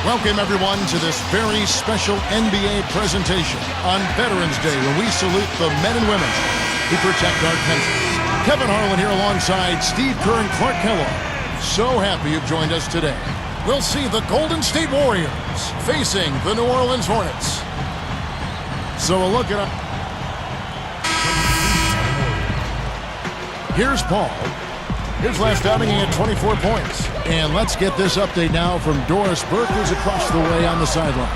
Welcome, everyone, to this very special NBA presentation on Veterans Day, when we salute the men and women who protect our country. Kevin Harlan here alongside Steve Kerr and Clark Kellogg. So happy you've joined us today. We'll see the Golden State Warriors facing the New Orleans Hornets. So a look at... Here's Paul. His last outing, he had 24 points. And let's get this update now from Doris Burke, who's across the way on the sideline.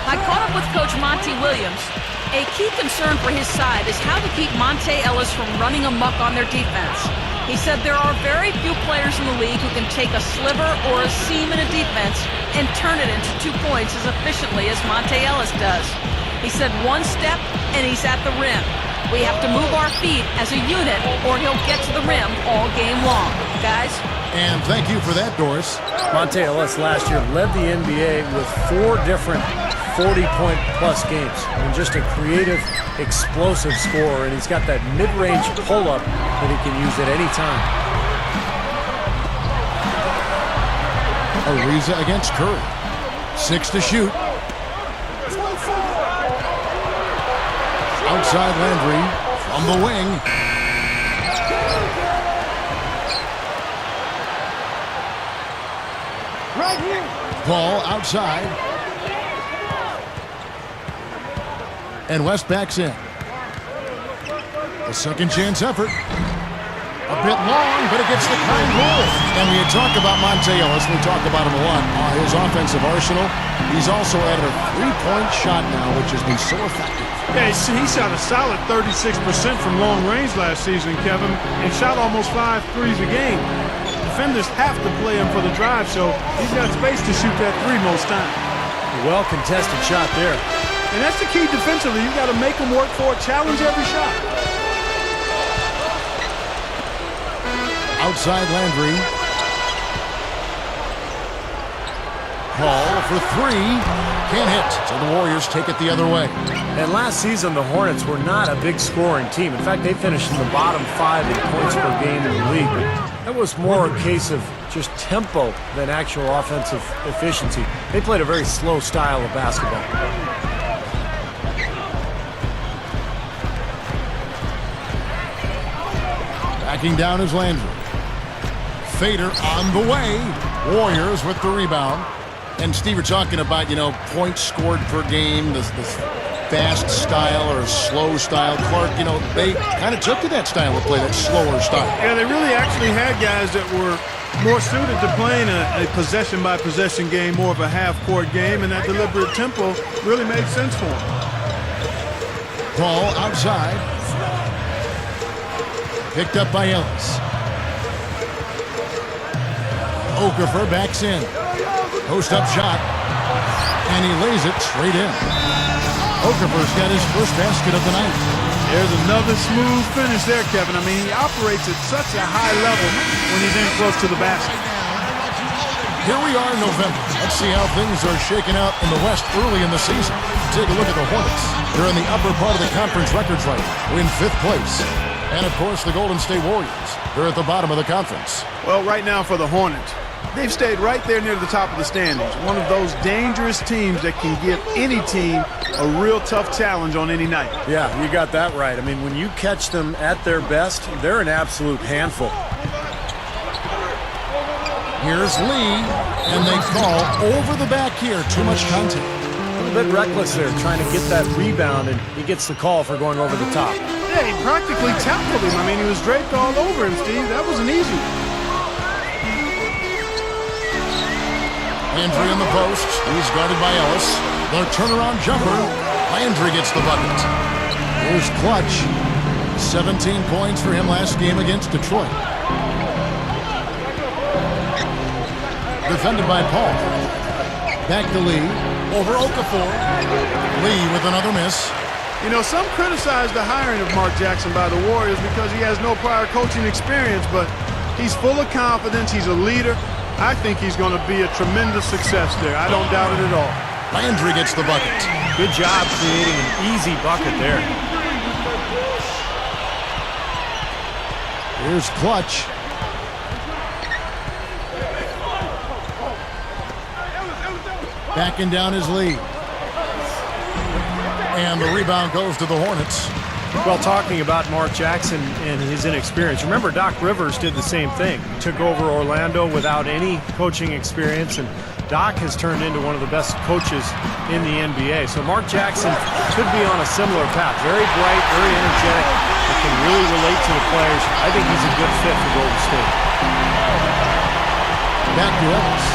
I caught up with Coach Monty Williams. A key concern for his side is how to keep Monte Ellis from running amok on their defense. He said there are very few players in the league who can take a sliver or a seam in a defense and turn it into 2 points as efficiently as Monte Ellis does. He said one step and he's at the rim. We have to move our feet as a unit or he'll get to the rim all game long. Guys? And thank you for that, Doris. Monte Ellis last year led the NBA with 4 different 40-point-plus games. I mean, just a creative, explosive scorer, and he's got that mid-range pull-up that he can use at any time. Ariza against Curry. 6 to shoot. Outside Landry from the wing. Right here. Ball outside. And West backs in. A second chance effort. A bit long, but it gets the kind goal. And we had talked about Monte Ellis. We talk about him a lot. His offensive arsenal. He's also added a 3-point shot now, which has been so effective. Yeah, he shot a solid 36% from long range last season, Kevin, and shot almost 5 threes a game. Defenders have to play him for the drive, so he's got space to shoot that 3 most times. A well-contested shot there. And that's the key defensively. You've got to make them work for it, challenge every shot. Outside Landry. Paul for 3. Can't hit. So the Warriors take it the other way. And last season, the Hornets were not a big scoring team. In fact, they finished in the bottom 5 in points per game in the league. But that was more a case of just tempo than actual offensive efficiency. They played a very slow style of basketball. Backing down is Landry. Fader on the way. Warriors with the rebound. And Steve, we're talking about, points scored per game, this fast style or slow style. Clark, they kind of took to that style of play, that slower style. Yeah, they really actually had guys that were more suited to playing a possession-by-possession game, more of a half-court game, and that deliberate tempo really made sense for them. Ball outside. Picked up by Ellis. Okafor backs in. Post-up shot. And he lays it straight in. Okafor's got his first basket of the night. There's another smooth finish there, Kevin. I mean, he operates at such a high level when he's in close to the basket. Here we are in November. Let's see how things are shaking out in the West early in the season. Take a look at the Hornets. They're in the upper part of the conference records right now, in 5th place. And, of course, the Golden State Warriors. They're at the bottom of the conference. Well, right now for the Hornets, they've stayed right there near the top of the standings. One of those dangerous teams that can give any team a real tough challenge on any night. Yeah, you got that right. I mean, when you catch them at their best, they're an absolute handful. Here's Lee, and they call over the back here. Too much contact. A little bit reckless there, trying to get that rebound, and he gets the call for going over the top. Yeah, he practically tackled him. I mean, he was draped all over him, Steve. That wasn't easy. Landry in the post. He's guarded by Ellis. The turnaround jumper. Landry gets the bucket. Here's Clutch. 17 points for him last game against Detroit. Defended by Paul. Back to Lee. Over Okafor. Lee with another miss. Some criticize the hiring of Mark Jackson by the Warriors because he has no prior coaching experience, but he's full of confidence. He's a leader. I think he's going to be a tremendous success there. I don't doubt it at all. Landry gets the bucket. Good job creating an easy bucket there. Here's Clutch. backing down his lead. And the rebound goes to the Hornets. Well, talking about Mark Jackson and his inexperience, remember Doc Rivers did the same thing. Took over Orlando without any coaching experience, and Doc has turned into one of the best coaches in the NBA. So Mark Jackson could be on a similar path. Very bright, very energetic, and can really relate to the players. I think he's a good fit for Golden State. Back to Ellis.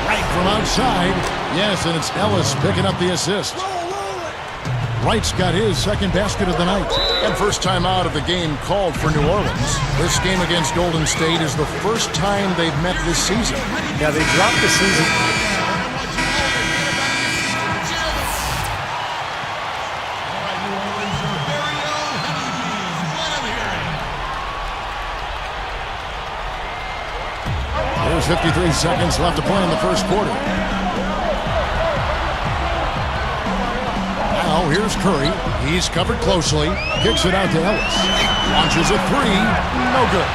Right from outside. Yes, and it's Ellis picking up the assist. Wright's got his second basket of the night. And first time out of the game called for New Orleans. This game against Golden State is the first time they've met this season. Yeah, they dropped the season. There's 53 seconds left to play in the first quarter. Now here's Curry. He's covered closely. Kicks it out to Ellis. Launches a three. No good.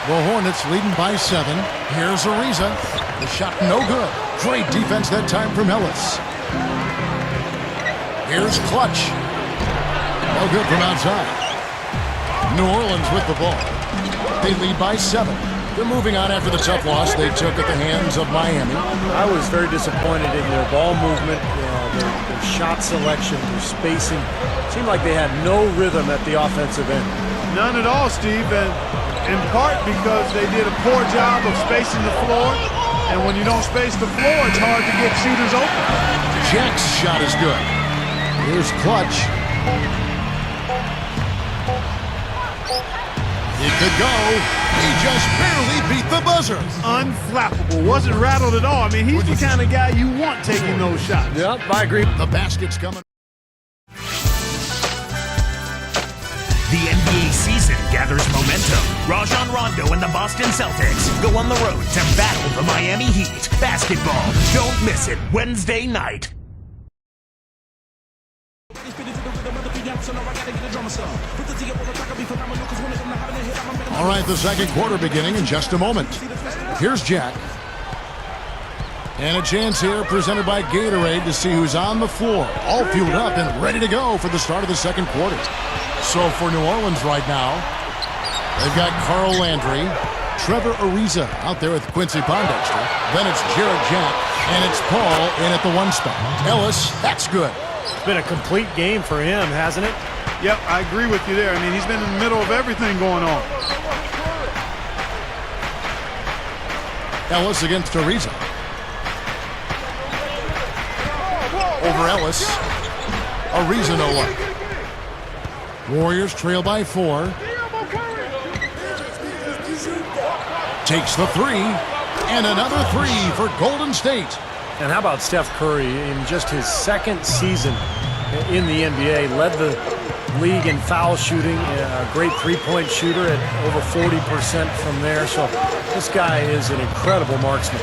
The Hornets leading by 7. Here's Ariza. The shot no good. Great defense that time from Ellis. Here's Clutch. No good from outside. New Orleans with the ball. They lead by 7. They're moving on after the tough loss they took at the hands of Miami. I was very disappointed in their ball movement, their shot selection, their spacing. It seemed like they had no rhythm at the offensive end. None at all, Steve, and in part because they did a poor job of spacing the floor. And when you don't space the floor, it's hard to get shooters open. Jack's shot is good. Here's Clutch. He could go. He just barely beat the buzzer. Unflappable. Wasn't rattled at all. I mean, he's the kind of guy you want taking those shots. Yep, I agree. The basket's coming. The NBA season gathers momentum. Rajon Rondo and the Boston Celtics go on the road to battle the Miami Heat. Basketball. Don't miss it. Wednesday night. All right, the second quarter beginning in just a moment. Here's Jack. And a chance here presented by Gatorade to see who's on the floor. All fueled up and ready to go for the start of the second quarter. So for New Orleans right now, they've got Carl Landry, Trevor Ariza out there with Quincy Pondexter. Then it's Jared Jack, and it's Paul in at the 1 spot. Ellis, that's good. It's been a complete game for him, hasn't it? Yep, I agree with you there. I mean, he's been in the middle of everything going on. Ellis against Ariza. Over Ellis. Ariza no luck. Warriors trail by 4. Takes the 3. And another 3 for Golden State. And how about Steph Curry in just his second season in the NBA? Led the league in foul shooting, a great three-point shooter at over 40% from there. So this guy is an incredible marksman.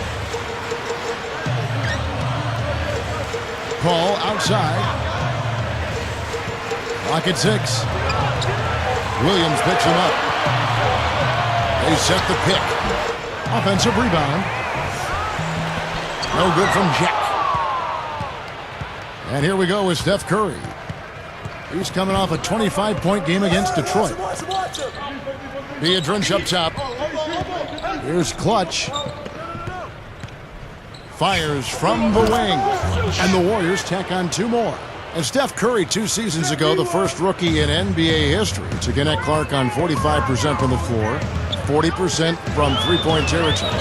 Paul outside. Clock at 6. Williams picks him up. They set the pick. Offensive rebound. No good from Jack. And here we go with Steph Curry. He's coming off a 25-point game against Detroit. Biedrins up top. Here's Clutch. Fires from the wing. And the Warriors tack on 2 more. And Steph Curry 2 seasons ago, the first rookie in NBA history to connect Clark on 45% from the floor, 40% from three-point territory,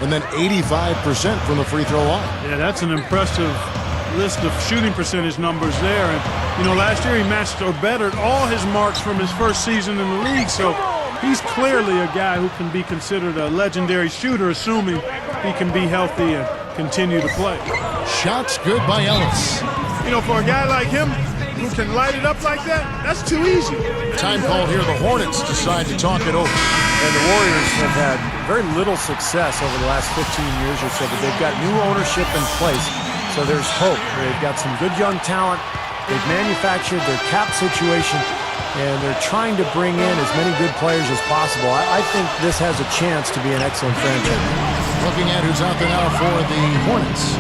and then 85% from the free throw line. Yeah, that's an impressive list of shooting percentage numbers there. And, you know, last year he matched or bettered all his marks from his first season in the league. So he's clearly a guy who can be considered a legendary shooter, assuming he can be healthy and continue to play. Shots good by Ellis. You know, for a guy like him who can light it up like that, that's too easy. Time called here. The Hornets decide to talk it over. And the Warriors have had very little success over the last 15 years or so, but they've got new ownership in place, so there's hope. They've got some good young talent. They've manufactured their cap situation and they're trying to bring in as many good players as possible. I think this has a chance to be an excellent franchise. Looking at who's out there now for the Hornets.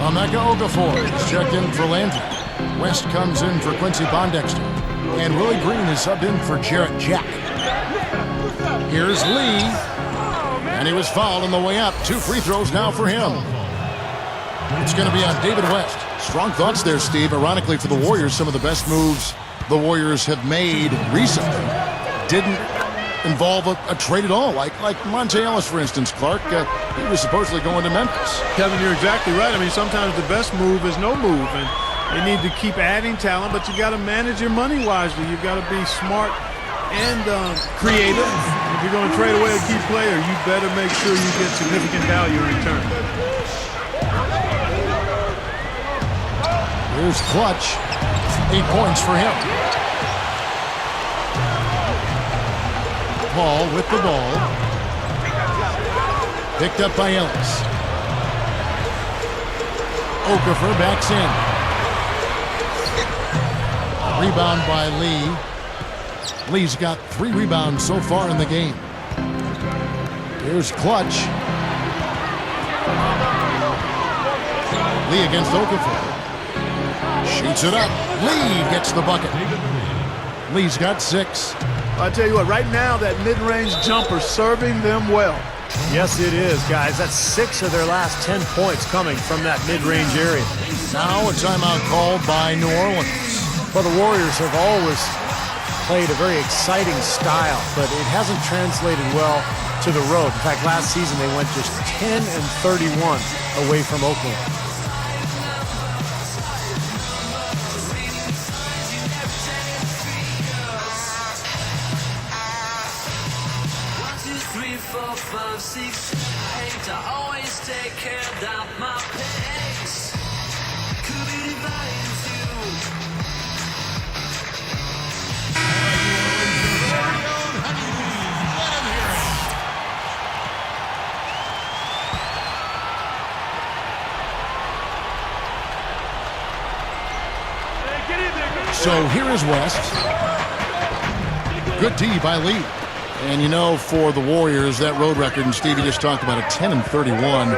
Emeka Okafor is checked in for Landry. West comes in for Quincy Pondexter. And Willie Green is subbed in for Jarrett Jack. Here's Lee. And he was fouled on the way up. 2 free throws now for him. It's going to be on David West. Strong thoughts there, Steve. Ironically, for the Warriors, some of the best moves the Warriors have made recently didn't involve a trade at all. Like Monte Ellis, for instance, Clark. He was supposedly going to Memphis. Kevin, you're exactly right. I mean, sometimes the best move is no move. And they need to keep adding talent, but you got to manage your money wisely. You've got to be smart and creative. If you're going to trade away a key player, you better make sure you get significant value in return. Here's Clutch. 8 points for him. Paul with the ball. Picked up by Ellis. Okafor backs in. Rebound by Lee. Lee's got 3 rebounds so far in the game. Here's Clutch. Lee against Okafor. Shoots it up. Lee gets the bucket. Lee's got 6. I tell you what, right now that mid-range jumper serving them well. Yes, it is, guys. That's 6 of their last 10 points coming from that mid-range area. Now a timeout called by New Orleans. Well, the Warriors have always played a very exciting style, but it hasn't translated well to the road. In fact, last season they went just 10-31 away from Oakland. So here is West. Good D by Lee. And you know, for the Warriors, that road record, and Stevie just talked about it, 10-31.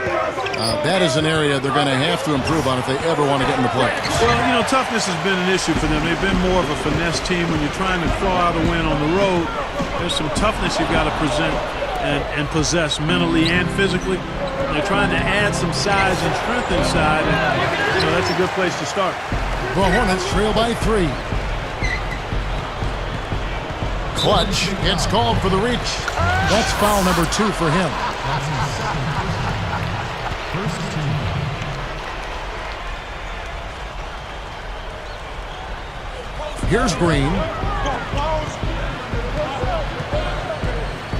That is an area they're going to have to improve on if they ever want to get in the playoffs. Well, you know, toughness has been an issue for them. They've been more of a finesse team. When you're trying to claw out a win on the road, there's some toughness you've got to present and possess mentally and physically. They're trying to add some size and strength inside, and you know, that's a good place to start. The Hornets trail by 3. Clutch gets called for the reach. That's foul number 2 for him. Here's Green.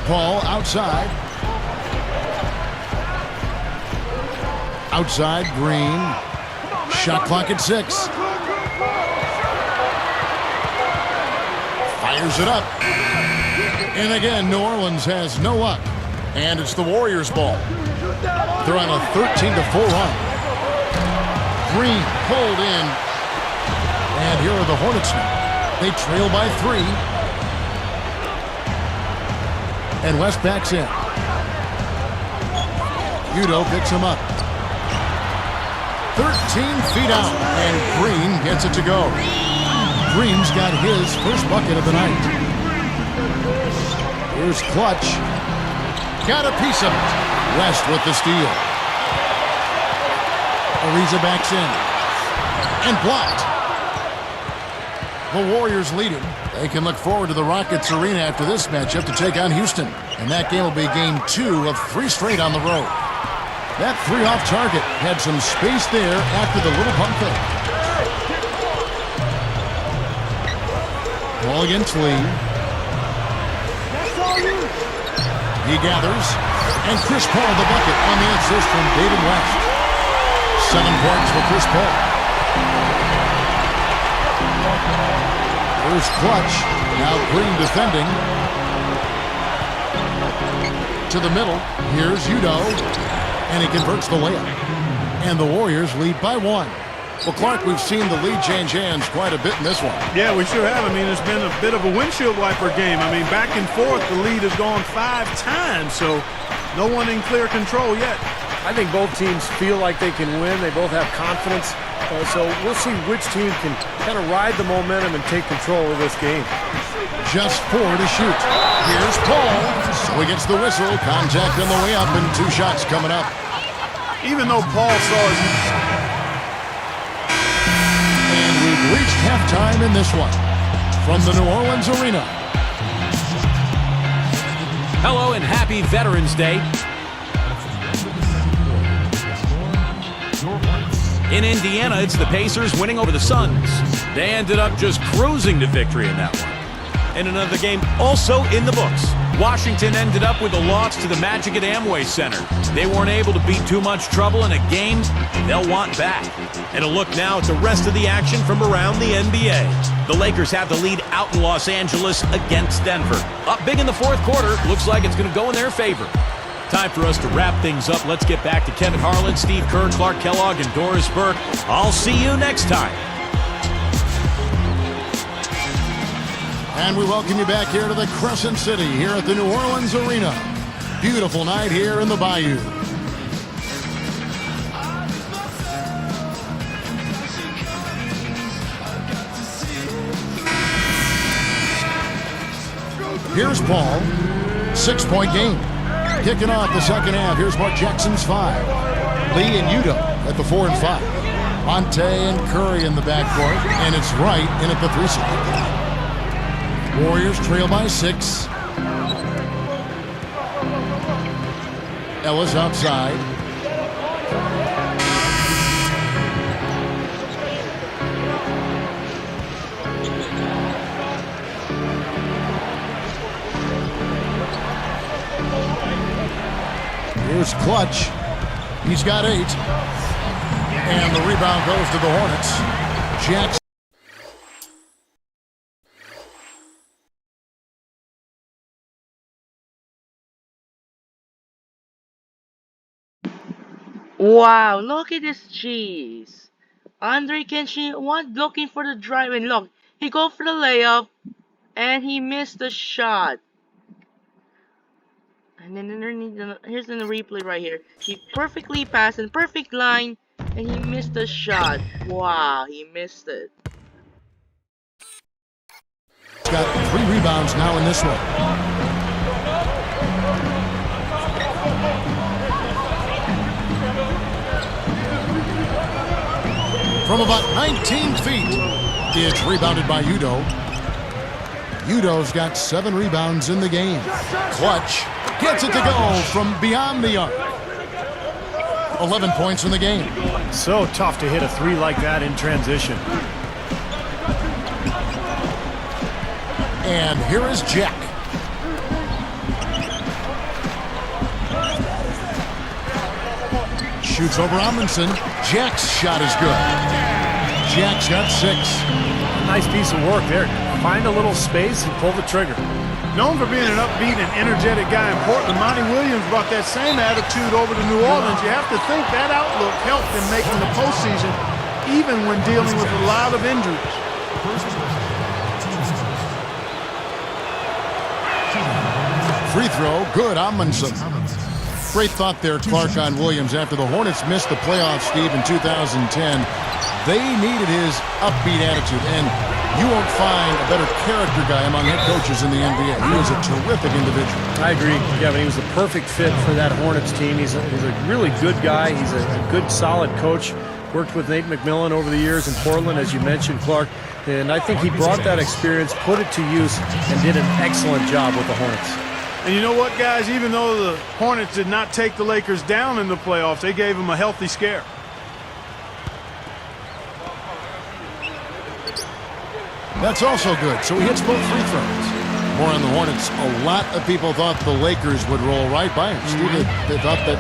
Paul outside. Outside, Green. Shot clock at 6. Fires it up. And again, New Orleans has no luck. And it's the Warriors' ball. They're on a 13-4 run. Green pulled in. And here are the Hornets now. They trail by 3. And West backs in. Udo picks him up. 13 feet out. And Green gets it to go. Green's got his first bucket of the night. Here's Clutch. Got a piece of it. West with the steal. Ariza backs in. And blocked. The Warriors leading. They can look forward to the Rockets Arena after this matchup to take on Houston. And that game will be game 2 of 3 straight on the road. That 3 off target had some space there after the little pump fake. Ball against Lee. He gathers. And Chris Paul the bucket on the assist from David West. 7 points for Chris Paul. Here's Clutch. Now Green defending. To the middle. Here's Udo. And he converts the layup. And the Warriors lead by 1. Well, Clark, we've seen the lead change hands quite a bit in this one. Yeah, we sure have. I mean, it's been a bit of a windshield wiper game. I mean, back and forth, the lead has gone 5 times, so no one in clear control yet. I think both teams feel like they can win. They both have confidence. So we'll see which team can kind of ride the momentum and take control of this game. Just 4 to shoot. Here's Paul. So he gets the whistle. Contact on the way up and 2 shots coming up. Even though Paul saw his... And we've reached halftime in this one from the New Orleans Arena. Hello and happy Veterans Day. In Indiana, it's the Pacers winning over the Suns. They ended up just cruising to victory in that one. And another game also in the books. Washington ended up with a loss to the Magic at Amway Center. They weren't able to beat too much trouble in a game they'll want back. And a look now at the rest of the action from around the NBA. The Lakers have the lead out in Los Angeles against Denver. Up big in the fourth quarter. Looks like it's going to go in their favor. Time for us to wrap things up. Let's get back to Kevin Harlan, Steve Kerr, Clark Kellogg, and Doris Burke. I'll see you next time. And we welcome you back here to the Crescent City here at the New Orleans Arena. Beautiful night here in the Bayou. Here's Paul. 6-point game. Kicking off the second half. Here's Mark Jackson's 5. Lee and Udo at the 4 and 5. Monte and Curry in the backcourt. And it's Wright in at the 3 spot. Warriors trail by 6. Ellis outside. Here's Clutch. He's got 8. And the rebound goes to the Hornets. Jackson. Wow, look at this cheese. Andre Kenshin was looking for the drive and look, he go for the layup and he missed the shot. And then here's in the replay right here. He perfectly passed in perfect line and he missed the shot. Wow, he missed it. He's got 3 rebounds now in this one. From about 19 feet, it's rebounded by Udo. Udo's got 7 rebounds in the game. Clutch gets it to go from beyond the arc. 11 points in the game. So tough to hit a 3 like that in transition. And here is Jack. Shoots over Amundsen. Jack's shot is good. Jack's got 6. Nice piece of work there. Find a little space and pull the trigger. Known for being an upbeat and energetic guy in Portland, Monty Williams brought that same attitude over to New Orleans. You have to think that outlook helped in making the postseason, even when dealing with a lot of injuries. Free throw, good, Amundsen. Great thought there, Clark, on Williams. After the Hornets missed the playoffs, Steve, in 2010, they needed his upbeat attitude. And you won't find a better character guy among head coaches in the NBA. He was a terrific individual. I agree, Kevin. He was the perfect fit for that Hornets team. He's a really good guy. He's a good, solid coach. Worked with Nate McMillan over the years in Portland, as you mentioned, Clark. And I think he brought that experience, put it to use, and did an excellent job with the Hornets. And you know what, guys? Even though the Hornets did not take the Lakers down in the playoffs, they gave them a healthy scare. That's also good. So he hits both free throws. More on the Hornets. A lot of people thought the Lakers would roll right by them. Steve, they thought that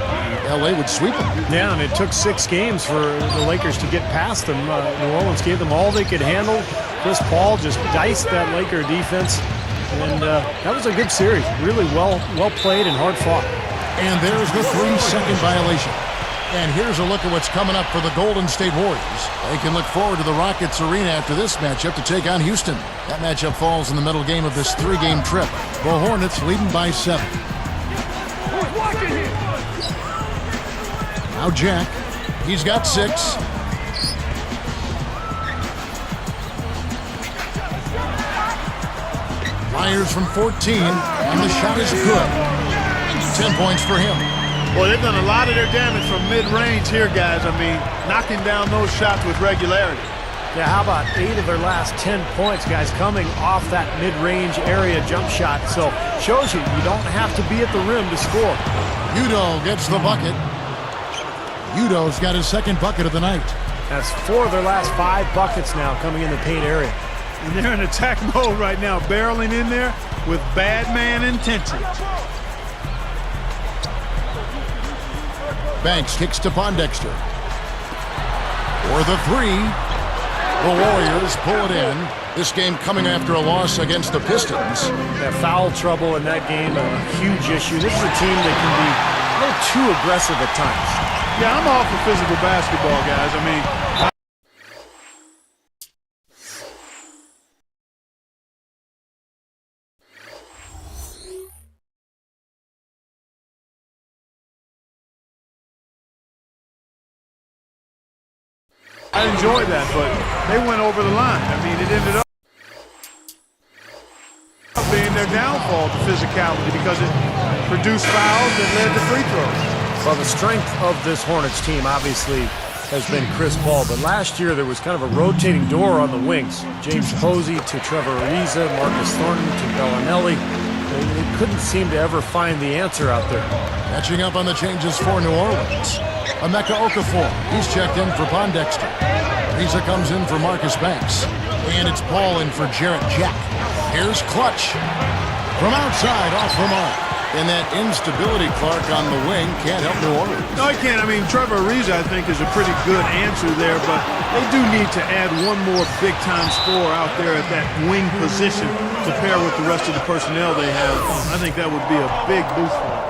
L.A. would sweep them. Yeah, and it took 6 games for the Lakers to get past them. New Orleans gave them all they could handle. Chris Paul just diced that Laker defense. And that was a good series. Really well played and hard fought. And there's the 3-second violation. And here's a look at what's coming up for the Golden State Warriors. They can look forward to the Rockets Arena after this matchup to take on Houston. That matchup falls in the middle game of this 3-game trip. The Hornets leading by 7. Now Jack. He's got 6. Fires from 14, and the shot is good. 10 points for him. Well, they've done a lot of their damage from mid-range here, guys. I mean, knocking down those shots with regularity. Yeah, how about 8 of their last 10 points, guys, coming off that mid-range area jump shot. So, shows you don't have to be at the rim to score. Udo gets the bucket. Udo's got his second bucket of the night. That's 4 of their last 5 buckets now coming in the paint area. And they're in attack mode right now, barreling in there with bad man intentions. Banks kicks to Pondexter. For the 3. The Warriors pull it in. This game coming after a loss against the Pistons. That foul trouble in that game, a huge issue. This is a team that can be a little too aggressive at times. Yeah, I'm all for physical basketball, guys. I mean, I enjoyed that, but they went over the line. I mean, it ended up being their downfall, the physicality, because it produced fouls that led to free throws. Well, the strength of this Hornets team obviously has been Chris Paul, but last year there was kind of a rotating door on the wings. James Posey to Trevor Ariza, Marcus Thornton to Bellinelli. They couldn't seem to ever find the answer out there. Catching up on the changes for New Orleans. Emeka Okafor, he's checked in for Pondexter. Ariza comes in for Marcus Banks. And it's Paul in for Jarrett Jack. Here's Clutch. From outside, off the mark. And that instability, Clark, on the wing can't help New Orleans. No, he can't. I mean, Trevor Ariza, I think, is a pretty good answer there, but they do need to add one more big-time scorer out there at that wing position to pair with the rest of the personnel they have. I think that would be a big boost for them.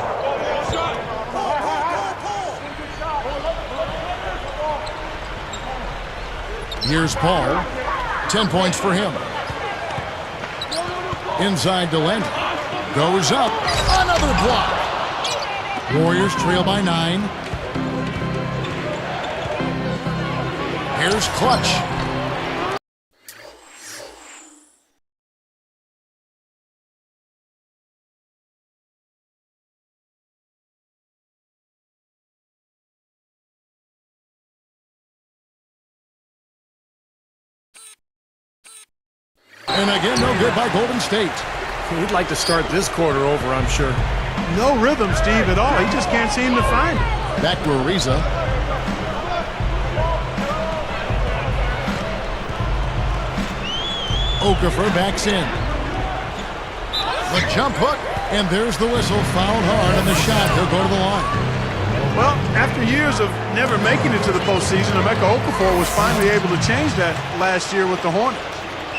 Here's Paul. 10 points for him. Inside to Landry. Goes up. Another block. Warriors trail by 9. Here's Clutch. And again, no good by Golden State. He'd like to start this quarter over, I'm sure. No rhythm, Steve, at all. He just can't seem to find it. Back to Ariza. Okafor backs in. The jump hook, and there's the whistle. Fouled hard, and the shot. He'll go to the line. Well, after years of never making it to the postseason, Emeka Okafor was finally able to change that last year with the Hornets.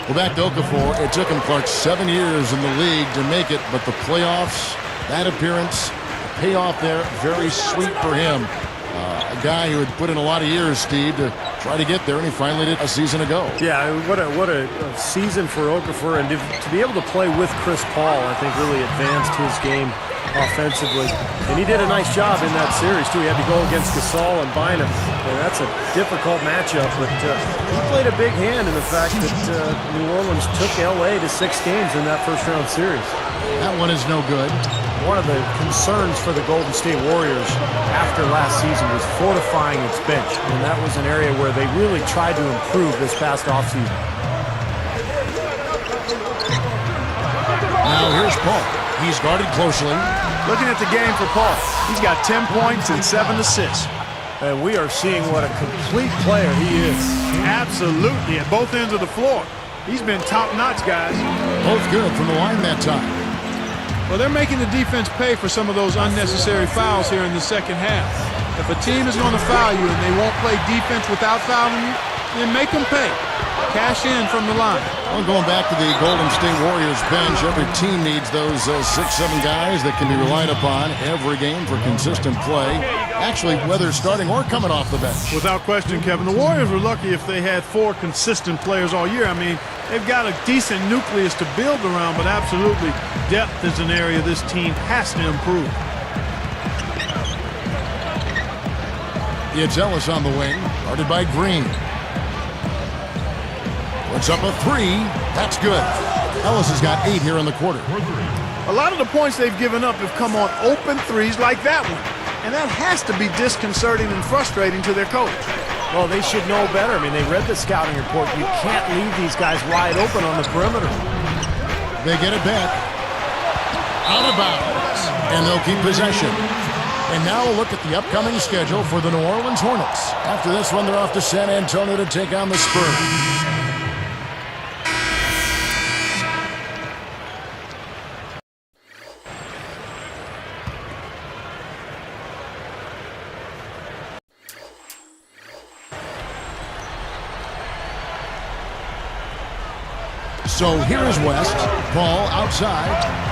Well, back to Okafor. It took him, Clark, 7 years in the league to make it, but the playoffs, that appearance, the payoff there, very sweet for him. A guy who had put in a lot of years, Steve, to try to get there, and he finally did a season ago. Yeah, what a season for Okafor, and to be able to play with Chris Paul, I think really advanced his game offensively. And he did a nice job in that series, too. He had to go against Gasol and Bynum. And that's a difficult matchup, but he played a big hand in the fact that New Orleans took L.A. to 6 games in that first-round series. That one is no good. One of the concerns for the Golden State Warriors after last season was fortifying its bench, and that was an area where they really tried to improve this past offseason. Now here's Paul. He's guarded closely. Looking at the game for Paul, he's got 10 points and 7 assists. And we are seeing what a complete player he is. Absolutely, at both ends of the floor. He's been top-notch, guys. Both good from the line that time. Well, they're making the defense pay for some of those unnecessary fouls here in the second half. If a team is going to foul you and they won't play defense without fouling you, then make them pay. Cash in from the line. Well, going back to the Golden State Warriors bench, every team needs those 6-7 guys that can be relied upon every game for consistent play. Actually, whether starting or coming off the bench. Without question, Kevin, the Warriors were lucky if they had 4 consistent players all year. I mean, they've got a decent nucleus to build around, but absolutely, depth is an area this team has to improve. It's Ellis on the wing, guarded by Green. Puts up a 3. That's good. Ellis has got 8 here in the quarter. A lot of the points they've given up have come on open threes like that one. And that has to be disconcerting and frustrating to their coach. Well, they should know better. I mean, they read the scouting report. You can't leave these guys wide open on the perimeter. They get it back. Out of bounds. And they'll keep possession. And now we'll look at the upcoming schedule for the New Orleans Hornets. After this one, they're off to San Antonio to take on the Spurs. So here is West. Ball outside.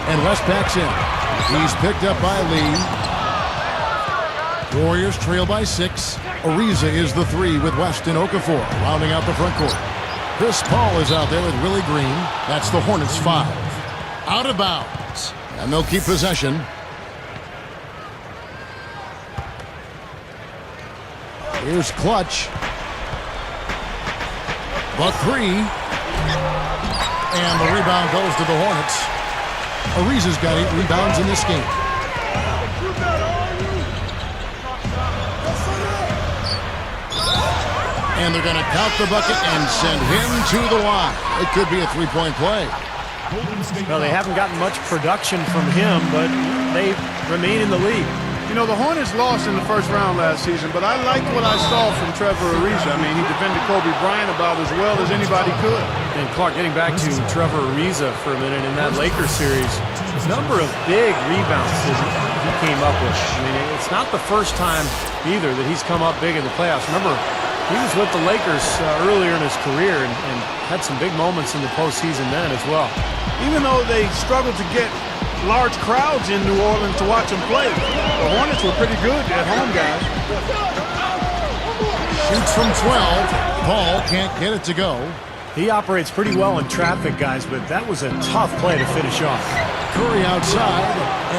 And West backs in. He's picked up by Lee. Warriors trail by 6. Ariza is the 3 with West and Okafor rounding out the front court. Chris Paul is out there with Willie Green. That's the Hornets 5. Out of bounds. And they'll keep possession. Here's Clutch. The 3. And the rebound goes to the Hornets. Ariza's got 8 rebounds in this game. And they're going to count the bucket and send him to the line. It could be a 3-point play. Well, they haven't gotten much production from him, but they remain in the lead. You know, the Hornets lost in the first round last season, but I liked what I saw from Trevor Ariza. I mean, he defended Kobe Bryant about as well as anybody could. And Clark, getting back to Trevor Ariza for a minute in that Lakers series, number of big rebounds that he came up with. I mean, it's not the first time either that he's come up big in the playoffs. Remember, he was with the Lakers earlier in his career and had some big moments in the postseason then as well. Even though they struggled to get large crowds in New Orleans to watch him play, the Hornets were pretty good at home, guys. Shoots from 12. Paul can't get it to go. He operates pretty well in traffic, guys, but that was a tough play to finish off. Curry outside,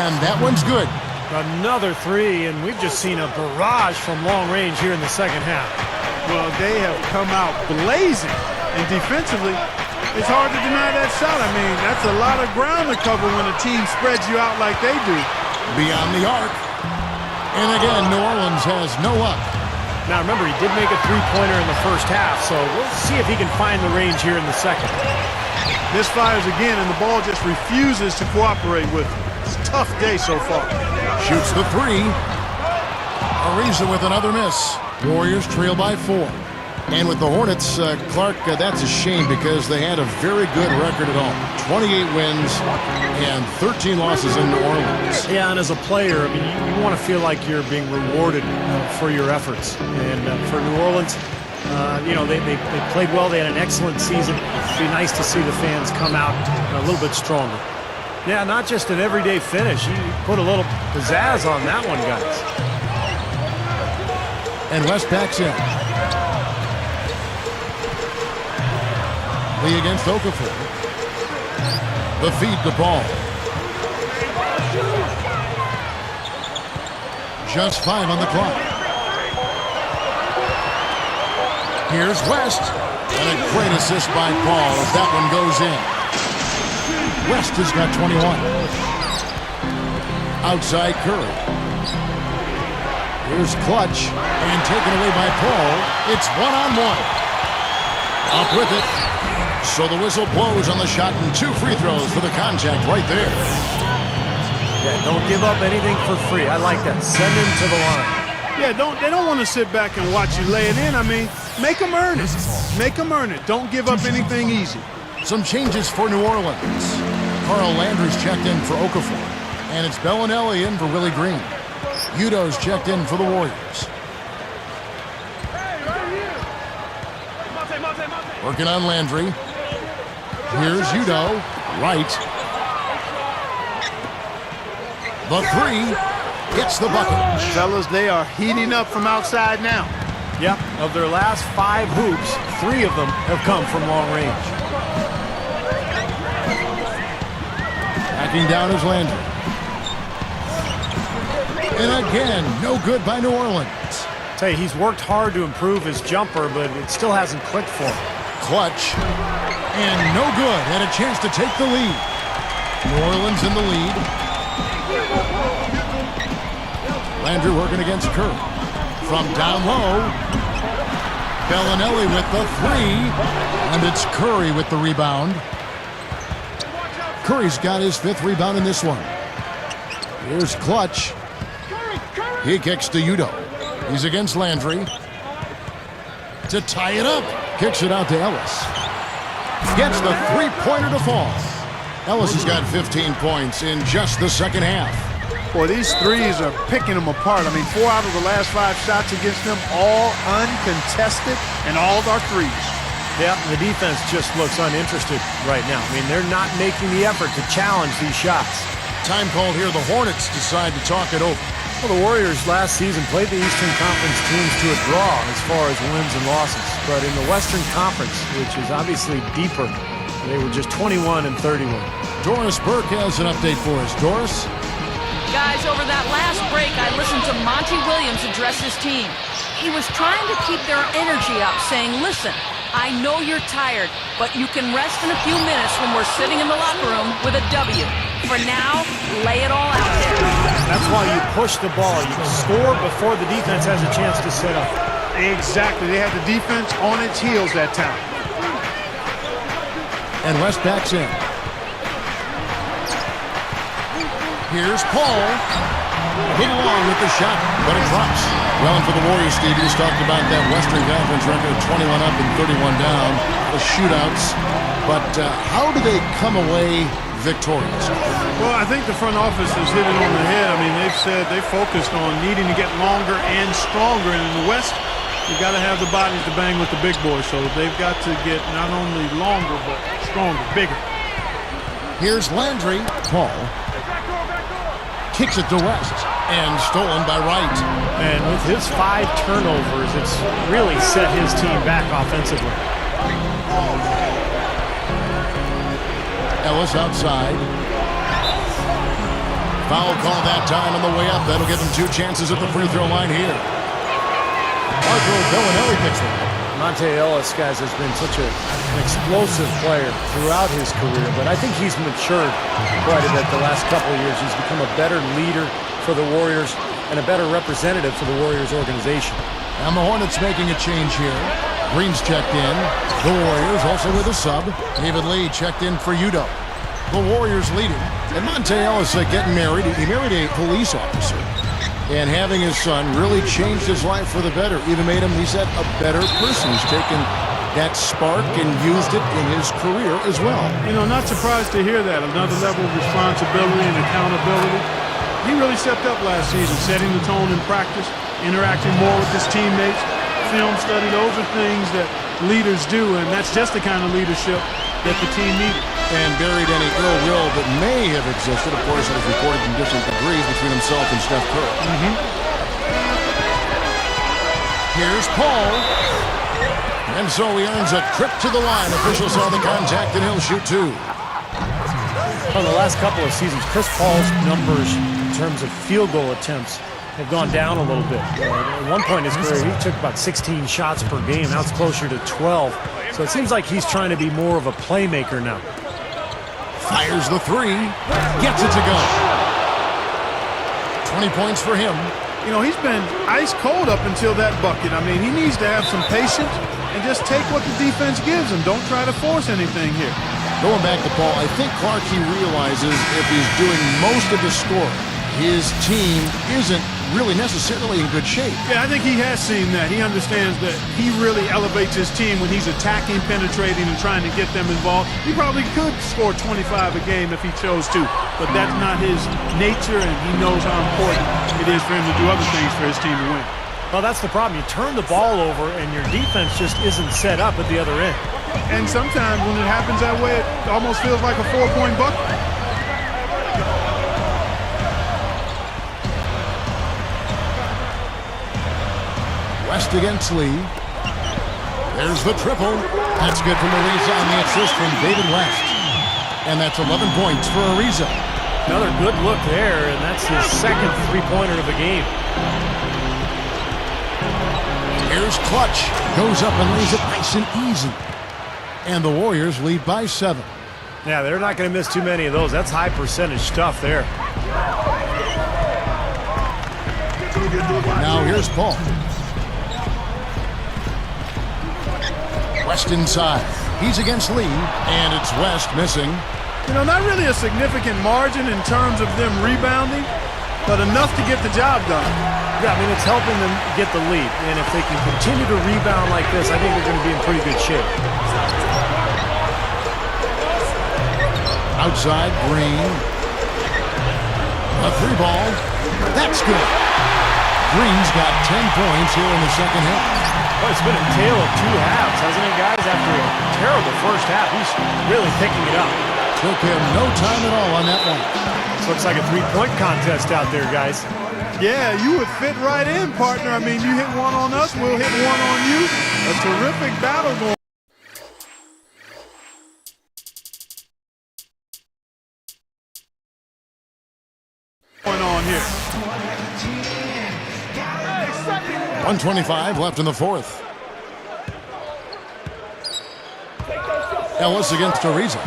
and that one's good. Another 3, and we've just seen a barrage from long range here in the second half. Well, they have come out blazing, and defensively, it's hard to deny that shot. I mean, that's a lot of ground to cover when a team spreads you out like they do. Beyond the arc. And again, New Orleans has no luck. Now, remember, he did make a 3-pointer in the first half, so we'll see if he can find the range here in the second. Misfires again, and the ball just refuses to cooperate with him. It's a tough day so far. Shoots the 3. Ariza with another miss. Warriors trail by 4. And with the Hornets, Clark, that's a shame because they had a very good record at home. 28 wins and 13 losses in New Orleans. Yeah, and as a player, I mean, you want to feel like you're being rewarded for your efforts. And for New Orleans, you know, they played well. They had an excellent season. It'd be nice to see the fans come out a little bit stronger. Yeah, not just an everyday finish. You put a little pizzazz on that one, guys. And West backs in. Lee against Okafor. The feed to Ball. Just 5 on the clock. Here's West. And a great assist by Paul as that one goes in. West has got 21. Outside Curry. Here's Clutch. And taken away by Paul. It's 1-on-1. Up with it. So the whistle blows on the shot and 2 free throws for the contact right there. Yeah, don't give up anything for free. I like that. Send him to the line. Yeah, they don't want to sit back and watch you lay it in. I mean, make them earn it. Make them earn it. Don't give up anything easy. Some changes for New Orleans. Carl Landry's checked in for Okafor. And it's Bellinelli in for Willie Green. Udo's checked in for the Warriors. Working on Landry. Here's Udo. Right. The three. Gets the bucket. Fellas, they are heating up from outside now. Yep, of their last 5 hoops, 3 of them have come from long range. Backing down is Landry. And again, no good by New Orleans. Tell you, he's worked hard to improve his jumper, but it still hasn't clicked for him. Clutch. And no good. Had a chance to take the lead. New Orleans in the lead. Landry working against Curry. From down low. Bellinelli with the 3. And it's Curry with the rebound. Curry's got his 5th rebound in this one. Here's Clutch. He kicks to Udo. He's against Landry. To tie it up. Kicks it out to Ellis. Gets the 3-pointer to fall. Ellis has got 15 points in just the second half. Boy, these threes are picking them apart. I mean, 4 out of the last 5 shots against them, all uncontested, and all are threes. Yeah, the defense just looks uninterested right now. I mean, they're not making the effort to challenge these shots. Time called here. The Hornets decide to talk it over. Well, the Warriors last season played the Eastern Conference teams to a draw as far as wins and losses. But in the Western Conference, which is obviously deeper, they were just 21 and 31. Doris Burke has an update for us. Doris? Guys, over that last break, I listened to Monty Williams address his team. He was trying to keep their energy up, saying, listen, I know you're tired, but you can rest in a few minutes when we're sitting in the locker room with a W. For now, lay it all out there. That's why you push the ball. You score before the defense has a chance to set up. Exactly. They had the defense on its heels that time. And West backs in. Here's Paul. A little long with the shot, but it drops. Well, and for the Warriors, Steve, you just talked about that Western Conference record, 21 up and 31 down, the shootouts. But how do they come away victorious? Well, I think the front office has hit it on the head. I mean, they've said they focused on needing to get longer and stronger. And in the West, you've got to have the bodies to bang with the big boys. So they've got to get not only longer, but stronger, bigger. Here's Landry. Paul kicks it to West. And stolen by Wright. And with his 5 turnovers, it's really set his team back offensively. Ellis outside. Foul call that time on the way up. That'll give him 2 chances at the free throw line here. Marco Bellinelli picks it. Monte Ellis, guys, has been such an explosive player throughout his career, but I think he's matured quite a bit the last couple of years. He's become a better leader for the Warriors and a better representative for the Warriors organization. And the Hornets making a change here. Green's checked in. The Warriors also with a sub. David Lee checked in for Udo. The Warriors leading. And Monte Ellis getting married. He married a police officer. And having his son really changed his life for the better. Even made him, he said, a better person. He's taken that spark and used it in his career as well. You know, not surprised to hear that. Another level of responsibility and accountability. He really stepped up last season, setting the tone in practice, interacting more with his teammates, film study. Those are things that leaders do, and that's just the kind of leadership that the team needed. And buried any ill will that may have existed. Of course, it was reported in different degrees between himself and Steph Curry. Here's Paul. And so he earns a trip to the line. Officials saw the contact, and he'll shoot 2. On the last couple of seasons, Chris Paul's numbers in terms of field goal attempts have gone down a little bit. At one point in his career, he took about 16 shots per game. Now it's closer to 12. So it seems like he's trying to be more of a playmaker now. Fires the 3. Gets it to go. 20 points for him. You know, he's been ice cold up until that bucket. I mean, he needs to have some patience and just take what the defense gives him. Don't try to force anything here. Going back to Paul, I think Clark, he realizes if he's doing most of the scoring, his team isn't really necessarily in good shape. Yeah, I think he has seen that. He understands that he really elevates his team when he's attacking, penetrating, and trying to get them involved. He probably could score 25 a game if he chose to, but that's not his nature, and he knows how important it is for him to do other things for his team to win. Well, that's the problem. You turn the ball over, and your defense just isn't set up at the other end. And sometimes when it happens that way, it almost feels like a 4-point bucket. West against Lee. There's the triple. That's good from Ariza on the assist from David West. And that's 11 points for Ariza. Another good look there, and that's his second three-pointer of the game. Here's Clutch. Goes up and lays it nice and easy. And the Warriors lead by 7. Yeah, they're not going to miss too many of those. That's high percentage stuff there. Now here's Paul. West inside. He's against Lee, and it's West missing. You know, not really a significant margin in terms of them rebounding, but enough to get the job done. Yeah, I mean, it's helping them get the lead. And if they can continue to rebound like this, I think they're going to be in pretty good shape. Outside, Green. A 3-ball. That's good. Green's got 10 points here in the second half. Well, it's been a tale of two halves, hasn't it, guys? After a terrible first half, he's really picking it up. Took him no time at all on that one. This looks like a three-point contest out there, guys. Yeah, you would fit right in, partner. I mean, you hit one on us, we'll hit one on you. A terrific battle going on here. 1:25 left in the fourth. Ellis against Ariza.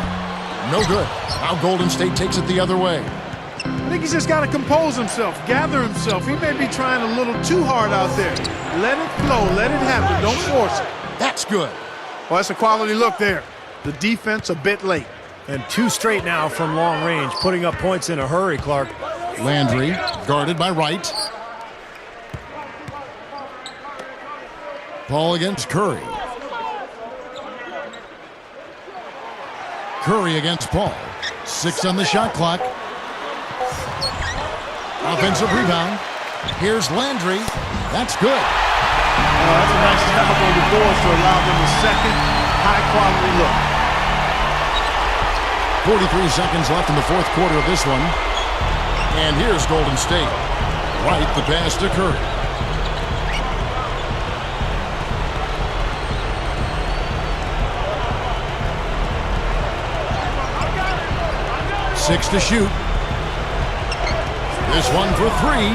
No good. Now Golden State takes it the other way. I think he's just got to compose himself, gather himself. He may be trying a little too hard out there. Let it flow, let it happen. Don't force it. That's good. Well, that's a quality look there. The defense a bit late. And two straight now from long range, putting up points in a hurry, Clark. Landry guarded by Wright. Paul against Curry. Curry against Paul. 6 on the shot clock. Offensive rebound. Here's Landry. That's good. That's a nice job on the boards to allow them a second high-quality look. 43 seconds left in the fourth quarter of this one. And here's Golden State. Wright the pass to Curry. Six to shoot. This one for 3.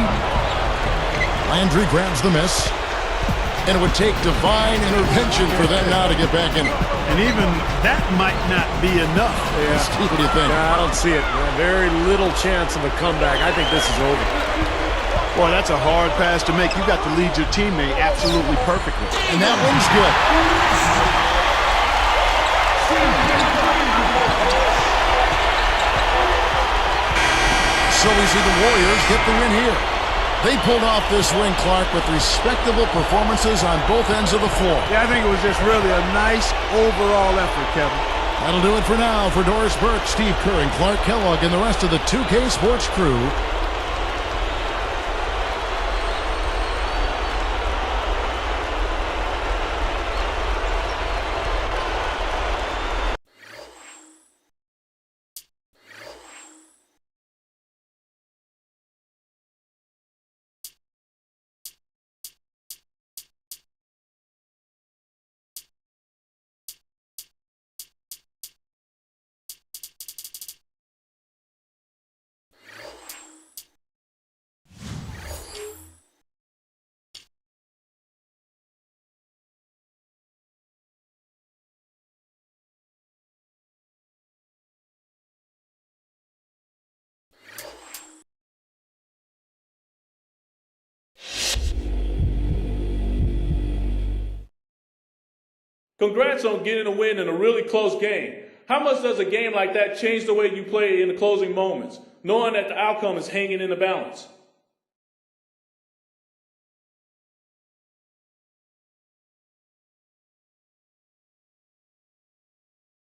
Landry grabs the miss. And it would take divine intervention for them now to get back in it. And even that might not be enough. Yeah. Steve, what do you think? I don't see it. Very little chance of a comeback. I think this is over. Boy, that's a hard pass to make. You got to lead your teammate absolutely perfectly. And that one's good. So we see the Warriors get the win here. They pulled off this win, Clark, with respectable performances on both ends of the floor. Yeah, I think it was just really a nice overall effort, Kevin. That'll do it for now. For Doris Burke, Steve Kerr, and Clark Kellogg, and the rest of the 2K Sports crew, Congrats on getting a win in a really close game. How much does a game like that change the way you play in the closing moments, knowing that the outcome is hanging in the balance?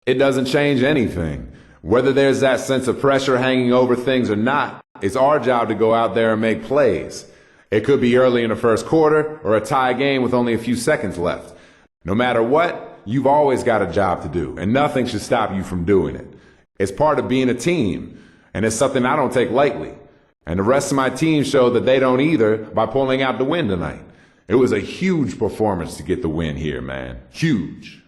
It doesn't change anything. Whether there's that sense of pressure hanging over things or not, it's our job to go out there and make plays. It could be early in the first quarter or a tie game with only a few seconds left. No matter what, you've always got a job to do, and nothing should stop you from doing it. It's part of being a team, and it's something I don't take lightly. And the rest of my team showed that they don't either by pulling out the win tonight. It was a huge performance to get the win here, man. Huge.